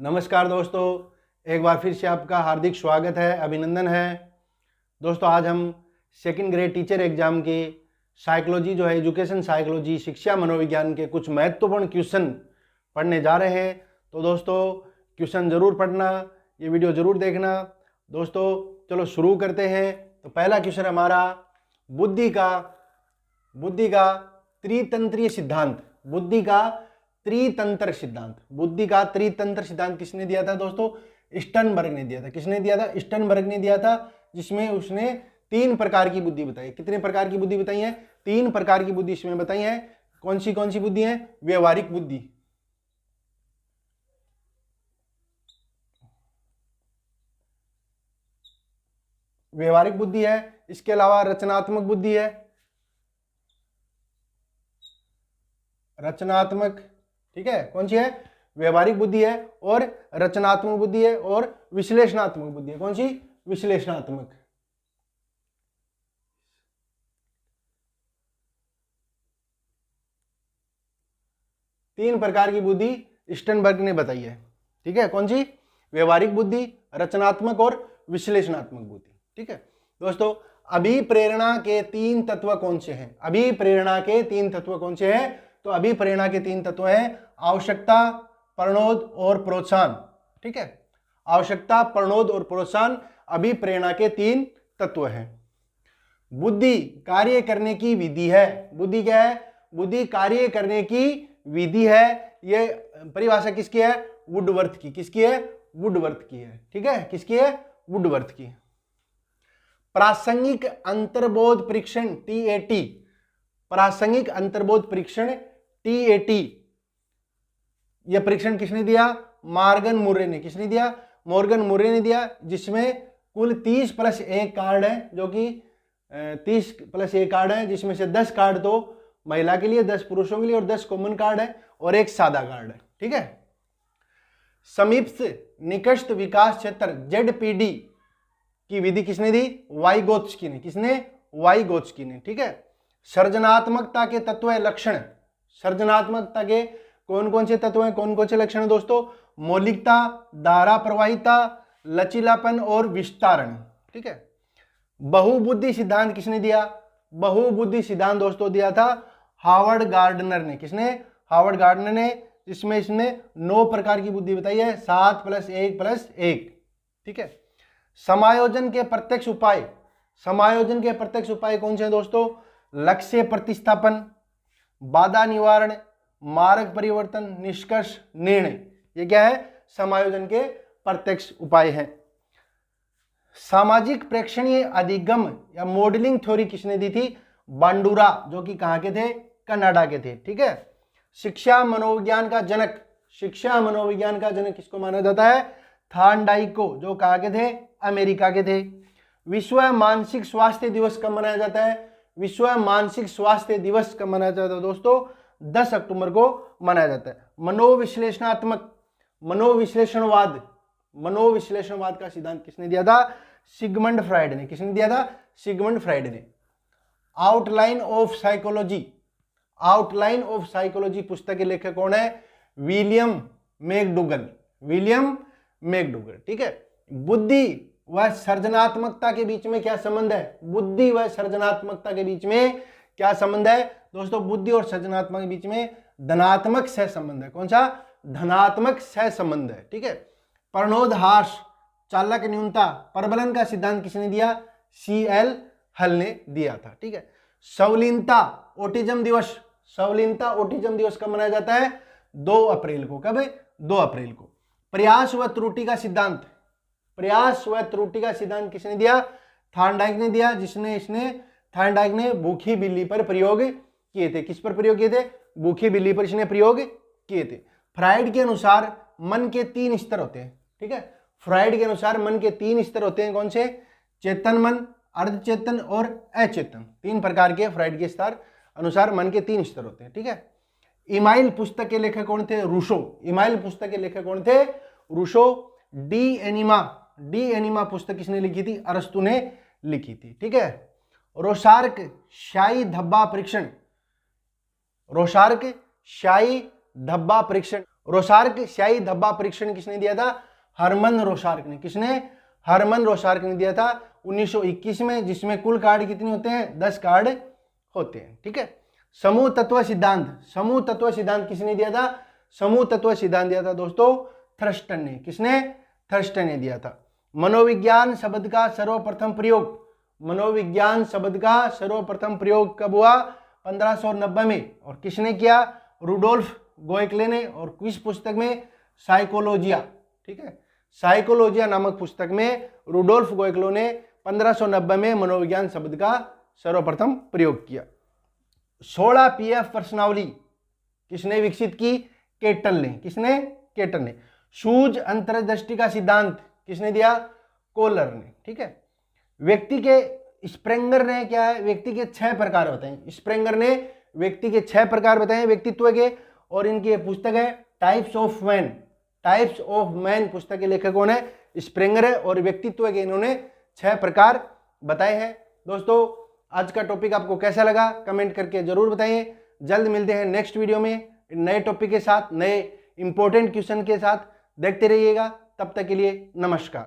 नमस्कार दोस्तों, एक बार फिर से आपका हार्दिक स्वागत है, अभिनंदन है। दोस्तों आज हम सेकंड ग्रेड टीचर एग्जाम की साइकोलॉजी जो है एजुकेशन साइकोलॉजी शिक्षा मनोविज्ञान के कुछ महत्वपूर्ण क्वेश्चन पढ़ने जा रहे हैं। तो दोस्तों क्वेश्चन जरूर पढ़ना, ये वीडियो जरूर देखना। दोस्तों चलो शुरू करते हैं। तो पहला क्वेश्चन हमारा बुद्धि का त्रितंत्रीय सिद्धांत। बुद्धि का त्रितंत्र सिद्धांत किसने दिया था दोस्तों? स्टर्नबर्ग ने दिया था। किसने दिया था? स्टर्नबर्ग ने दिया था, जिसमें उसने 3 प्रकार की बुद्धि बताई। कितने प्रकार की बुद्धि बताई है? 3 प्रकार की बुद्धि इसमें बताई है। कौन सी बुद्धि है? व्यवहारिक बुद्धि, है। इसके अलावा रचनात्मक बुद्धि है, ठीक है। कौन सी है? व्यवहारिक बुद्धि है, और रचनात्मक बुद्धि है, और विश्लेषणात्मक बुद्धि है। कौन सी? विश्लेषणात्मक। तीन प्रकार की बुद्धि स्टर्नबर्ग ने बताई है, ठीक है। कौन सी? व्यवहारिक बुद्धि, रचनात्मक और विश्लेषणात्मक बुद्धि, ठीक है। दोस्तों अभिप्रेरणा के 3 तत्व कौन से हैं? अभिप्रेरणा के 3 तत्व कौन से हैं? तो अभिप्रेरणा के 3 तत्व हैं आवश्यकता, प्रणोद और प्रोत्साहन, ठीक है। आवश्यकता, प्रणोद और प्रोत्साहन अभिप्रेरणा के 3 तत्व हैं। बुद्धि कार्य करने की विधि है। बुद्धि क्या है? बुद्धि कार्य करने की विधि है। ये परिभाषा किसकी है? वुडवर्थ की। किसकी है? वुडवर्थ की है, ठीक है। किसकी है? वुडवर्थ की। प्रासंगिक अंतर्बोध परीक्षण TAT, प्रासंगिक अंतर्बोध परीक्षण TAT, यह परीक्षण किसने दिया? मॉर्गन मुर्रे ने। किसने दिया? मॉर्गन मुर्रे ने दिया, जिसमें कुल 30+1 कार्ड है, जो कि 30+1 कार्ड है, जिसमें से 10 कार्ड तो महिला के लिए, 10 पुरुषों के लिए, और 10 कॉमन कार्ड है, और एक सादा कार्ड है, ठीक है। समीप्स निकष्ट विकास क्षेत्र ZPD की विधि किसने दी? वाइगोत्स्की ने। किसने? वाइगोत्स्की ने, ठीक है। सृजनात्मकता के तत्व है लक्षण। सृजनात्मकता के कौन कौन से तत्व हैं, कौन कौन से लक्षण है दोस्तों? मौलिकता, धारा प्रवाहिता, लचीलापन और विस्तारण, ठीक है। बहुबुद्धि सिद्धांत किसने दिया? बहुबुद्धि सिद्धांत दोस्तों दिया था हावर्ड गार्डनर ने। किसने? हावर्ड गार्डनर ने, जिसमें इसने 9 प्रकार की बुद्धि बताई है, 7+1+1, ठीक है। समायोजन के प्रत्यक्ष उपाय। समायोजन के प्रत्यक्ष उपाय कौन से हैं दोस्तों? लक्ष्य प्रतिस्थापन, बाधा निवारण, मार्ग परिवर्तन, निष्कर्ष, निर्णय। ये क्या है? समायोजन के प्रत्यक्ष उपाय हैं। सामाजिक प्रेक्षणीय अधिगम या मॉडलिंग थ्योरी किसने दी थी? बांडुरा, जो कि कहां के थे? कनाडा के थे, ठीक है। शिक्षा मनोविज्ञान का जनक, शिक्षा मनोविज्ञान का जनक किसको माना जाता है? थॉर्नडाइक को, जो कहां के थे? अमेरिका के थे। विश्व मानसिक स्वास्थ्य दिवस कब मनाया जाता है? विश्व मानसिक स्वास्थ्य दिवस कब मनाया जाता है दोस्तों? 10 अक्टूबर को मनाया जाता है। मनोविश्लेषणात्मक, मनोविश्लेषणवाद का सिद्धांत किसने दिया था? सिगमंड फ्राइड ने। किसने दिया था? सिगमंड फ्राइड ने। Outline of psychology, outline of psychology पुस्तक के लेखक कौन है? विलियम मैकडूगल, विलियम मैकडूगल, ठीक है। बुद्धि व सृजनात्मकता के बीच में क्या संबंध है? बुद्धि व सृजनात्मकता के बीच में क्या संबंध है दोस्तों? बुद्धि और सृजनात्मक के बीच में धनात्मक सह संबंध है। कौन सा? धनात्मक सह संबंध है, ठीक है। प्रणोदहास, चालक न्यूनता, प्रबलन का सिद्धांत किसने दिया? CL हल ने दिया था, ठीक है। सवलीनता ऑटिज्म दिवस, सवलीनता ऑटिज्म दिवस कब मनाया जाता है? 2 अप्रैल को। कब? 2 अप्रैल को। प्रयास व त्रुटि का सिद्धांत, प्रयास व त्रुटि का सिद्धांत किसने दिया? थॉर्नडाइक ने दिया, थॉर्नडाइक ने भूखी बिल्ली पर प्रयोग किए थे। किस पर प्रयोग किए थे? भूखी बिल्ली पर इसने प्रयोग किए थे। फ्राइड के अनुसार मन के 3 स्तर होते हैं, ठीक है। फ्राइड के अनुसार मन के 3 स्तर होते हैं। कौन से? चेतन मन, अर्धचेतन और अचेतन। 3 प्रकार के फ्राइड के स्तर अनुसार मन के 3 स्तर होते हैं, ठीक है। इमाइल पुस्तक के लेखक कौन थे? रूसो। इमाइल पुस्तक के लेखक कौन थे? रूसो। डी एनिमा पुस्तक किसने लिखी थी? अरस्तु ने लिखी थी, ठीक है। रोशार्क शाही धब्बा परीक्षण, रोशार्क शाही धब्बा परीक्षण, रोशार्क स्याही धब्बा परीक्षण किसने दिया था? हरमन रोशार्क ने। किसने? हरमन रोशार्क ने दिया था 1921 में, जिसमें कुल कार्ड कितने होते हैं? 10 कार्ड होते हैं। ठीक है। समूह तत्व सिद्धांत, समूह तत्व सिद्धांत किसने दिया था? समूह तत्व सिद्धांत दिया था दोस्तों थर्स्टन ने। किसने? थर्स्टन ने दिया था। मनोविज्ञान शब्द का सर्वप्रथम प्रयोग, मनोविज्ञान शब्द का सर्वप्रथम प्रयोग कब हुआ? 1590 में। और किसने किया? रुडोल्फ गोएकले ने। और किस पुस्तक में? साइकोलॉजिया। ठीक है, साइकोलॉजिया नामक पुस्तक में रुडोल्फ गोएकलो ने 1590 में मनोविज्ञान शब्द का सर्वप्रथम प्रयोग किया। 16 पीएफ प्रश्नावली किसने विकसित की? केटल ने। किसने? केटल ने। शूज अंतर्दृष्टि का सिद्धांत किसने दिया? कोलर ने। ठीक है। व्यक्ति के स्प्रेंगर ने क्या है? व्यक्ति के 6 प्रकार बताए। स्प्रेंगर ने व्यक्ति के 6 प्रकार बताए व्यक्तित्व के, और इनकी पुस्तक है types of man. Types of man पुस्तक के लेखक कौन है? स्प्रेंगर है। और व्यक्तित्व के इन्होंने 6 प्रकार बताए हैं। दोस्तों आज का टॉपिक आपको कैसा लगा कमेंट करके जरूर बताइए। जल्द मिलते हैं नेक्स्ट वीडियो में नए टॉपिक के साथ, नए इंपॉर्टेंट क्वेश्चन के साथ। देखते रहिएगा। तब तक के लिए नमस्कार।